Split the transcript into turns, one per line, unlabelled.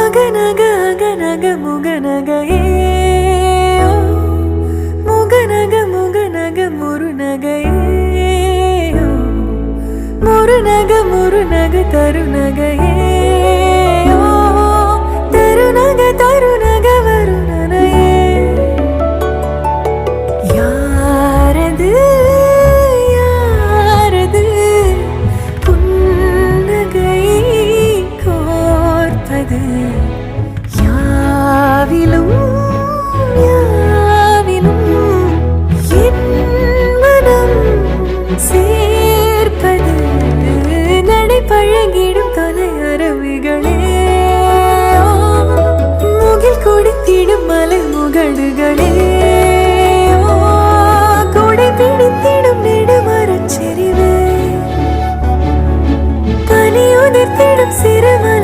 அகநக அகநக முகநகையே முகநக முகநக முருநகையே முருநக முருநக தருநகையே தருநக தருநக வருணனையே யாரது யாரது புன்னகை கோர்ப்பது யாவிலும் யாவிலும் என் மனம் சேர்ப்பது நடை பழகிடும் தொலை அரவிகளே முகில் கொடுத்திடும் மலை முகடுகளே கொடை பிடித்திடும் நெடுமரச் செறிவே பனி உதிர்த்திடும் சிறுமலை